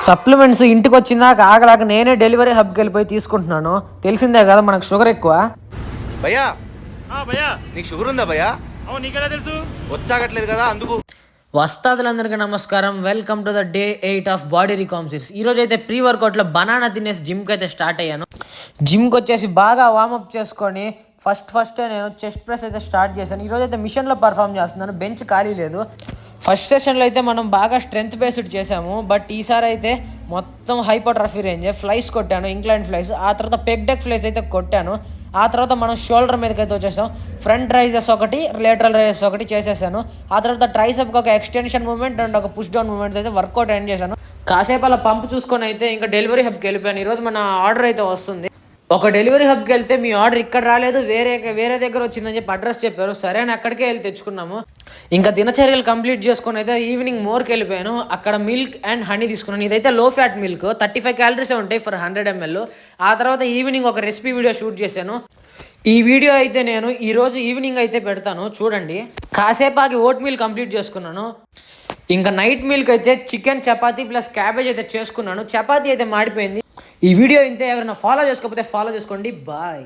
Supplements ఇంటికి వచ్చిందాక ఆగలాక నేనే delivery హబ్కి వెళ్ళిపోయి తీసుకుంటున్నాను. తెలిసిందే కదా మనకు షుగర్ ఎక్కువ. భయ్యా భయ్యా నీకు షుగర్ ఉందా భయ్యా? అవును, నీకెలా తెలుసు? వచ్చాగట్లేదు కదా అందుకు. వస్తాదులందరికీ నమస్కారం. Welcome to the day 8 of body రికామ్సిస్. ఈరోజు అయితే ప్రీ వర్కౌట్లో బనానా తినేసి జిమ్కి అయితే స్టార్ట్ అయ్యాను. జిమ్కి వచ్చేసి బాగా వార్మప్ చేసుకొని ఫస్ట్ నేను చెస్ట్ ప్రెస్ అయితే స్టార్ట్ చేశాను. ఈరోజు అయితే మిషన్లో పర్ఫామ్ చేస్తున్నాను, బెంచ్ ఖాళీ లేదు. ఫస్ట్ సెషన్లో అయితే మనం బాగా స్ట్రెంత్ బేస్డ్ చేసాము, బట్ ఈసారి అయితే మొత్తం హైపర్ట్రఫీ రేంజ్ ఫ్లైస్ కొట్టాను, ఇంక్లైన్ ఫ్లైస్. ఆ తర్వాత పెగ్ డెక్ ఫ్లైస్ అయితే కొట్టాను. ఆ తర్వాత మనం షోల్డర్ మీదకి అయితే వచ్చేసాం. ఫ్రంట్ రైజెస్ ఒకటి, లేటరల్ రైజెస్ ఒకటి చేసేసాను. ఆ తర్వాత ట్రైసెప్కి ఒక ఎక్స్టెన్షన్ మూవ్మెంట్ అండ్ ఒక పుష్ డౌన్ మూవ్మెంట్ అయితే వర్కౌట్ ఎండ్ చేశాను. కాసేపు అలా పంప్ చూసుకొని అయితే ఇంకా డెలివరీ హబ్కి వెళ్ళిపోయాను. ఈరోజు మన ఆర్డర్ అయితే వస్తుంది. ఒక డెలివరీ హబ్కి వెళ్తే మీ ఆర్డర్ ఇక్కడ రాలేదు, వేరే దగ్గర వచ్చిందని చెప్పి అడ్రస్ చెప్పారు. సరే అని అక్కడికే వెళ్ళి తెచ్చుకున్నాము. ఇంకా దినచర్యలు కంప్లీట్ చేసుకొని అయితే ఈవినింగ్ మోర్కి వెళ్ళిపోయాను. అక్కడ మిల్క్ అండ్ హనీ తీసుకున్నాను. ఇదైతే లో ఫ్యాట్ మిల్క్, 35 క్యాలరీసే ఉంటాయి ఫర్ 100 ml. ఆ తర్వాత ఈవినింగ్ ఒక రెసిపీ వీడియో షూట్ చేశాను. ఈ వీడియో అయితే నేను ఈరోజు ఈవినింగ్ అయితే పెడతాను, చూడండి. కాసేపు ఆగి ఓట్ మీల్ కంప్లీట్ చేసుకున్నాను. ఇంకా నైట్ మీల్కి అయితే చికెన్, చపాతీ ప్లస్ క్యాబేజ్ అయితే చేసుకున్నాను. చపాతీ అయితే మాడిపోయింది. ఈ వీడియో అయితే ఎవరైనా ఫాలో చేసుకోకపోతే ఫాలో చేసుకోండి. బాయ్.